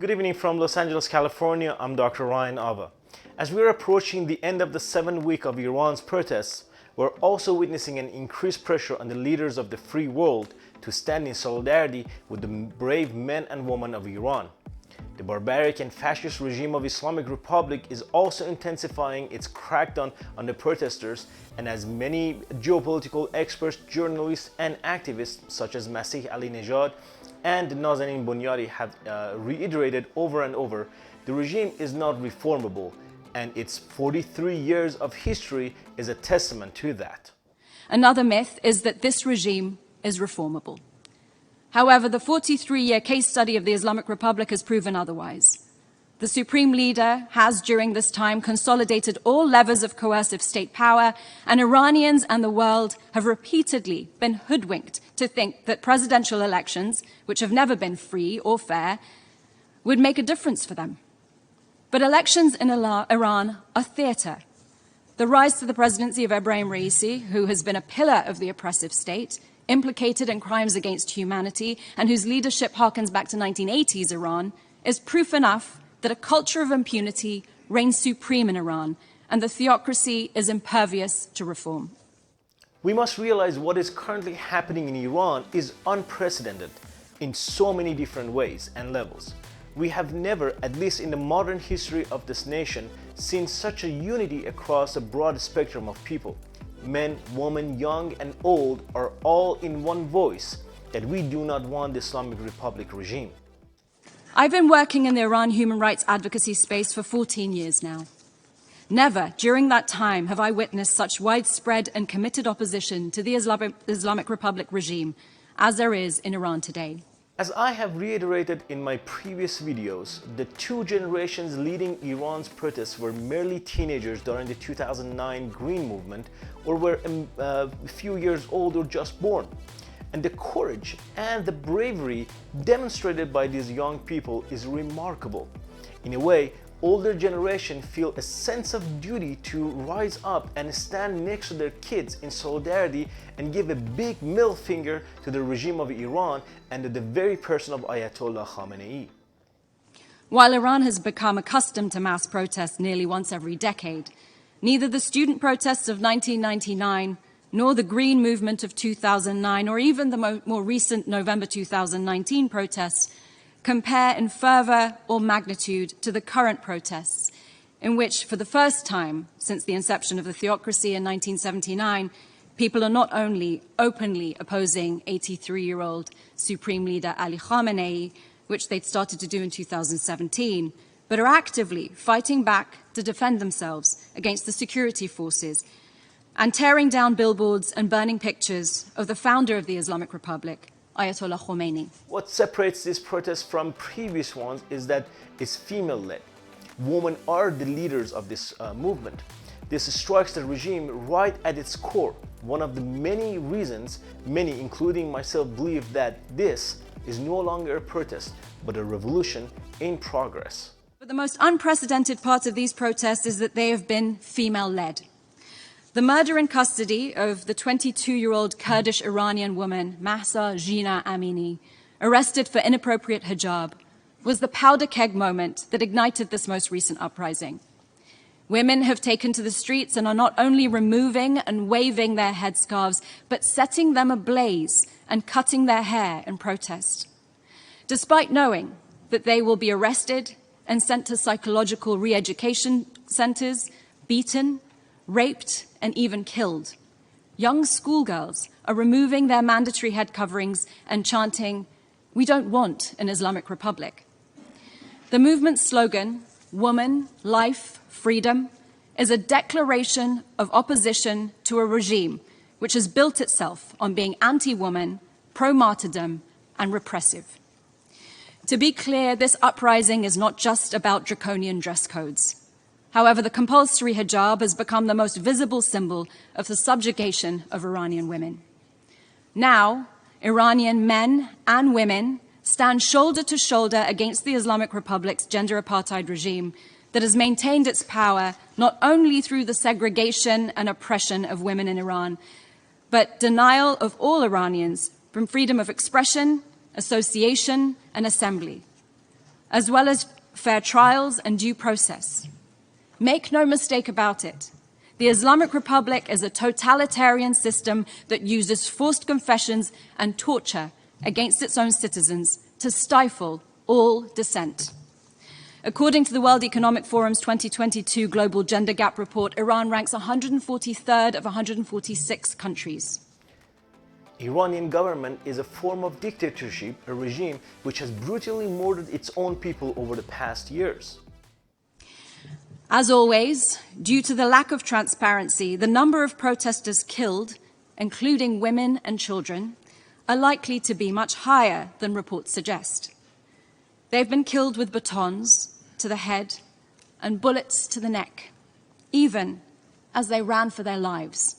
Good evening from Los Angeles, California. I'm Dr. Ryan Ava. As we're approaching the end of the 7th week of Iran's protests, we're also witnessing an increased pressure on the leaders of the free world to stand in solidarity with the brave men and women of Iran. The barbaric and fascist regime of Islamic Republic is also intensifying its crackdown on the protesters, and as many geopolitical experts, journalists, and activists such as Masih Alinejad and Nazanin Boniadi have reiterated over and over, the regime is not reformable, and its 43 years of history is a testament to that. Another myth is that this regime is reformable. However, the 43-year case study of the Islamic Republic has proven otherwise. The supreme leader has, during this time, consolidated all levers of coercive state power, and Iranians and the world have repeatedly been hoodwinked to think that presidential elections, which have never been free or fair, would make a difference for them. But elections in Iran are theater. The rise to the presidency of Ebrahim Raisi, who has been a pillar of the oppressive state, implicated in crimes against humanity, and whose leadership harkens back to 1980s Iran, is proof enough that a culture of impunity reigns supreme in Iran, and the theocracy is impervious to reform. We must realize what is currently happening in Iran is unprecedented in so many different ways and levels. We have never, at least in the modern history of this nation, seen such a unity across a broad spectrum of people. Men, women, young and old are all in one voice that we do not want the Islamic Republic regime. I've been working in the Iran human rights advocacy space for 14 years now. Never during that time have I witnessed such widespread and committed opposition to the Islamic Republic regime as there is in Iran today. As I have reiterated in my previous videos, the two generations leading Iran's protests were merely teenagers during the 2009 Green Movement, or were a few years old or just born. And the courage and the bravery demonstrated by these young people is remarkable. In a way, older generation feel a sense of duty to rise up and stand next to their kids in solidarity and give a big middle finger to the regime of Iran and to the very person of Ayatollah Khamenei. While Iran has become accustomed to mass protests nearly once every decade, neither the student protests of 1999 nor the Green Movement of 2009 or even the more recent November 2019 protests compare in fervor or magnitude to the current protests, in which, for the first time since the inception of the theocracy in 1979, people are not only openly opposing 83-year-old Supreme Leader Ali Khamenei, which they'd started to do in 2017, but are actively fighting back to defend themselves against the security forces and tearing down billboards and burning pictures of the founder of the Islamic Republic, Ayatollah Khomeini. What separates this protest from previous ones is that it's female-led. Women are the leaders of this movement. This strikes the regime right at its core. One of the many reasons many, including myself, believe that this is no longer a protest, but a revolution in progress. But the most unprecedented part of these protests is that they have been female-led. The murder in custody of the 22-year-old Kurdish Iranian woman, Mahsa Jina Amini, arrested for inappropriate hijab, was the powder keg moment that ignited this most recent uprising. Women have taken to the streets and are not only removing and waving their headscarves, but setting them ablaze and cutting their hair in protest. Despite knowing that they will be arrested and sent to psychological re-education centers, beaten, raped, and even killed, young schoolgirls are removing their mandatory head coverings and chanting, "We don't want an Islamic Republic." The movement's slogan, "Woman, Life, Freedom," is a declaration of opposition to a regime which has built itself on being anti-woman, pro-martyrdom, and repressive. To be clear, this uprising is not just about draconian dress codes. However, the compulsory hijab has become the most visible symbol of the subjugation of Iranian women. Now, Iranian men and women stand shoulder to shoulder against the Islamic Republic's gender apartheid regime that has maintained its power not only through the segregation and oppression of women in Iran, but denial of all Iranians from freedom of expression, association, and assembly. as well as fair trials and due process. Make no mistake about it. The Islamic Republic is a totalitarian system that uses forced confessions and torture against its own citizens to stifle all dissent. According to the World Economic Forum's 2022 Global Gender Gap Report, Iran ranks 143rd of 146 countries. Iranian government is a form of dictatorship, a regime which has brutally murdered its own people over the past years. As always, due to the lack of transparency, the number of protesters killed, including women and children, are likely to be much higher than reports suggest. They've been killed with batons to the head and bullets to the neck, even as they ran for their lives.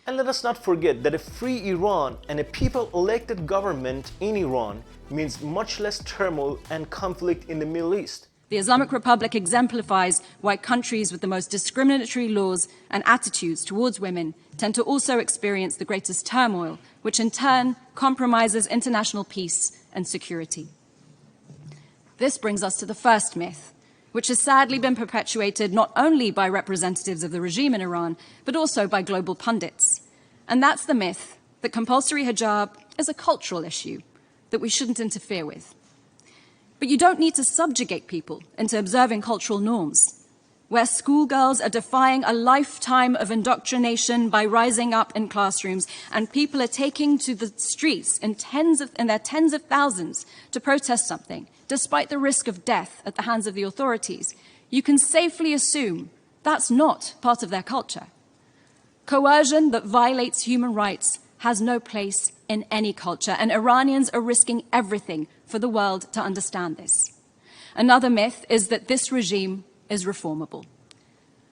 And let us not forget that a free Iran and a people-elected government in Iran means much less turmoil and conflict in the Middle East. The Islamic Republic exemplifies why countries with the most discriminatory laws and attitudes towards women tend to also experience the greatest turmoil, which in turn compromises international peace and security. This brings us to the first myth, which has sadly been perpetuated not only by representatives of the regime in Iran, but also by global pundits. And that's the myth that compulsory hijab is a cultural issue that we shouldn't interfere with. But you don't need to subjugate people into observing cultural norms, where schoolgirls are defying a lifetime of indoctrination by rising up in classrooms, and people are taking to the streets in their tens of thousands to protest something, despite the risk of death at the hands of the authorities. You can safely assume that's not part of their culture. Coercion that violates human rights has no place in any culture, and Iranians are risking everything for the world to understand this. Another myth is that this regime is reformable.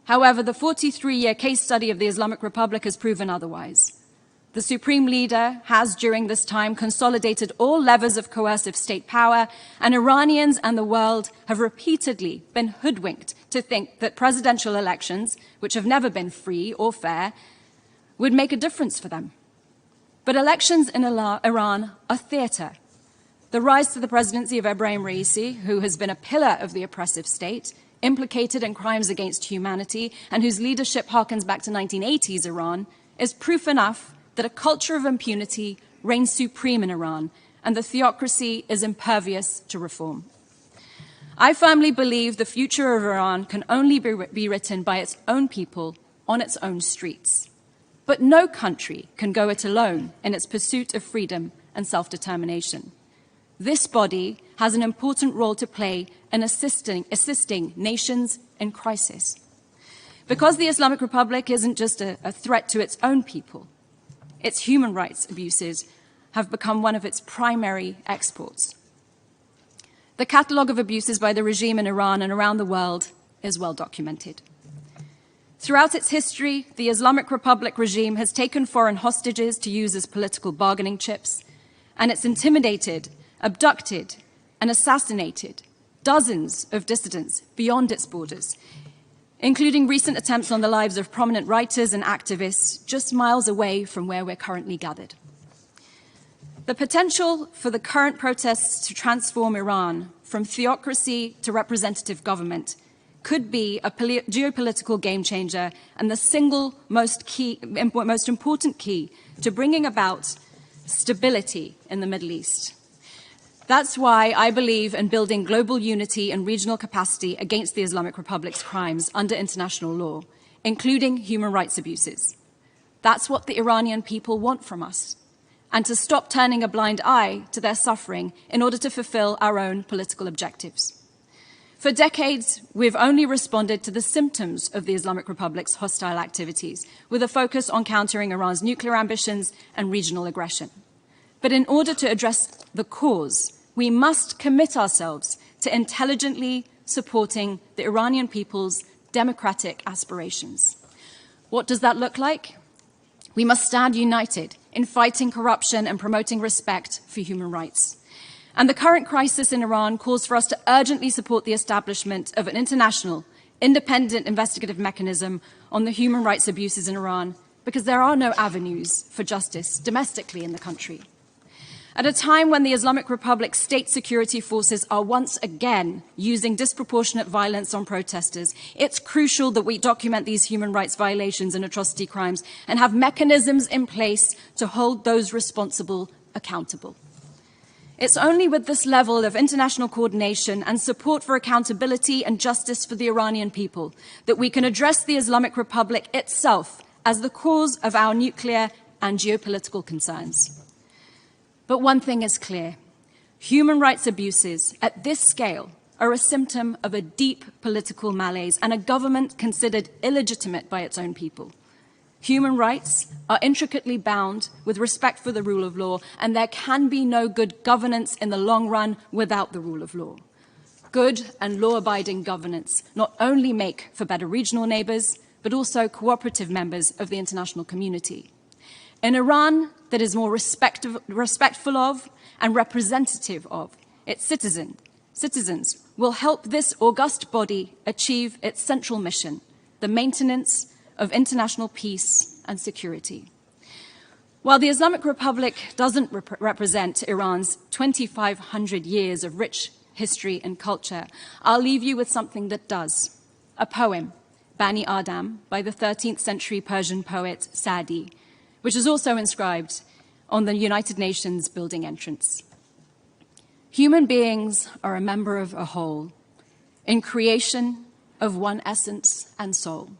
However, the 43-year case study of the Islamic Republic has proven otherwise. The supreme leader has, during this time, consolidated all levers of coercive state power, and Iranians and the world have repeatedly been hoodwinked to think that presidential elections, which have never been free or fair, would make a difference for them. But elections in Iran are theatre. The rise to the presidency of Ebrahim Raisi, who has been a pillar of the oppressive state, implicated in crimes against humanity, and whose leadership harkens back to 1980s Iran, is proof enough that a culture of impunity reigns supreme in Iran, and the theocracy is impervious to reform. I firmly believe the future of Iran can only be written by its own people on its own streets. But no country can go it alone in its pursuit of freedom and self-determination. This body has an important role to play in assisting nations in crisis. Because the Islamic Republic isn't just a threat to its own people, its human rights abuses have become one of its primary exports. The catalogue of abuses by the regime in Iran and around the world is well documented. Throughout its history, the Islamic Republic regime has taken foreign hostages to use as political bargaining chips, and it's intimidated, abducted, and assassinated dozens of dissidents beyond its borders, including recent attempts on the lives of prominent writers and activists just miles away from where we're currently gathered. The potential for the current protests to transform Iran from theocracy to representative government could be a geopolitical game changer and the single most important key to bringing about stability in the Middle East. That's why I believe in building global unity and regional capacity against the Islamic Republic's crimes under international law, including human rights abuses. That's what the Iranian people want from us, and to stop turning a blind eye to their suffering in order to fulfill our own political objectives. For decades, we've only responded to the symptoms of the Islamic Republic's hostile activities, with a focus on countering Iran's nuclear ambitions and regional aggression. But in order to address the cause, we must commit ourselves to intelligently supporting the Iranian people's democratic aspirations. What does that look like? We must stand united in fighting corruption and promoting respect for human rights. And the current crisis in Iran calls for us to urgently support the establishment of an international, independent investigative mechanism on the human rights abuses in Iran, because there are no avenues for justice domestically in the country. At a time when the Islamic Republic's state security forces are once again using disproportionate violence on protesters, it's crucial that we document these human rights violations and atrocity crimes and have mechanisms in place to hold those responsible accountable. It's only with this level of international coordination and support for accountability and justice for the Iranian people that we can address the Islamic Republic itself as the cause of our nuclear and geopolitical concerns. But one thing is clear. Human rights abuses at this scale are a symptom of a deep political malaise and a government considered illegitimate by its own people. Human rights are intricately bound with respect for the rule of law, and there can be no good governance in the long run without the rule of law. Good and law-abiding governance not only make for better regional neighbors, but also cooperative members of the international community. An Iran that is more respectful of and representative of its citizens will help this august body achieve its central mission, the maintenance of international peace and security. While the Islamic Republic doesn't represent Iran's 2,500 years of rich history and culture, I'll leave you with something that does. A poem, Bani Adam, by the 13th century Persian poet Sa'di, which is also inscribed on the United Nations building entrance. Human beings are a member of a whole, in creation of one essence and soul.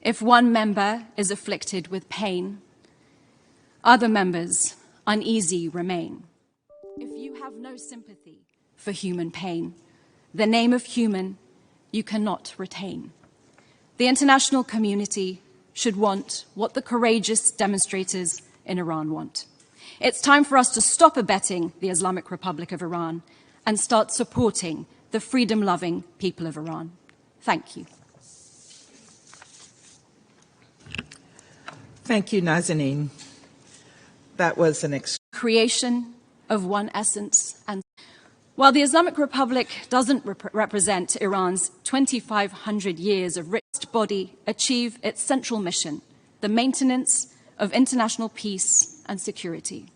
If one member is afflicted with pain, other members uneasy remain. If you have no sympathy for human pain, the name of human you cannot retain. The international community should want what the courageous demonstrators in Iran want. It's time for us to stop abetting the Islamic Republic of Iran and start supporting the freedom-loving people of Iran. Thank you. Thank you, Nazanin. That was an creation of one essence. And while the Islamic Republic doesn't represent Iran's 2,500 years of rich body achieve its central mission, the maintenance of international peace and security.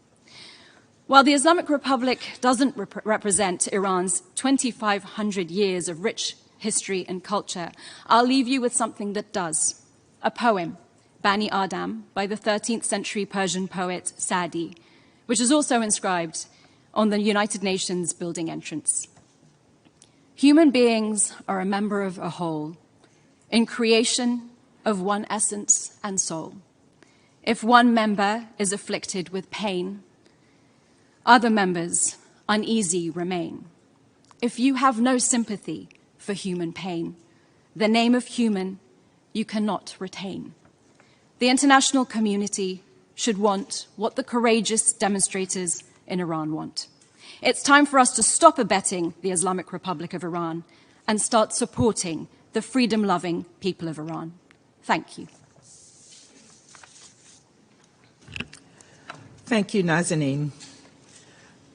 While the Islamic Republic doesn't represent Iran's 2,500 years of rich history and culture, I'll leave you with something that does. A poem, Bani Adam, by the 13th century Persian poet Sa'di, which is also inscribed on the United Nations building entrance. Human beings are a member of a whole, in creation of one essence and soul. If one member is afflicted with pain, other members uneasy remain. If you have no sympathy for human pain, the name of human you cannot retain. The international community should want what the courageous demonstrators in Iran want. It's time for us to stop abetting the Islamic Republic of Iran and start supporting the freedom-loving people of Iran. Thank you. Thank you, Nazanin.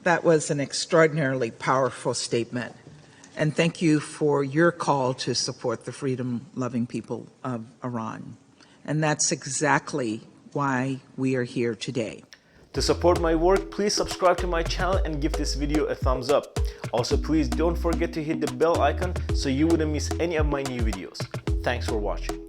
That was an extraordinarily powerful statement. And thank you for your call to support the freedom-loving people of Iran. And that's exactly why we are here today. To support my work, please subscribe to my channel and give this video a thumbs up. Also, please don't forget to hit the bell icon so you wouldn't miss any of my new videos. Thanks for watching.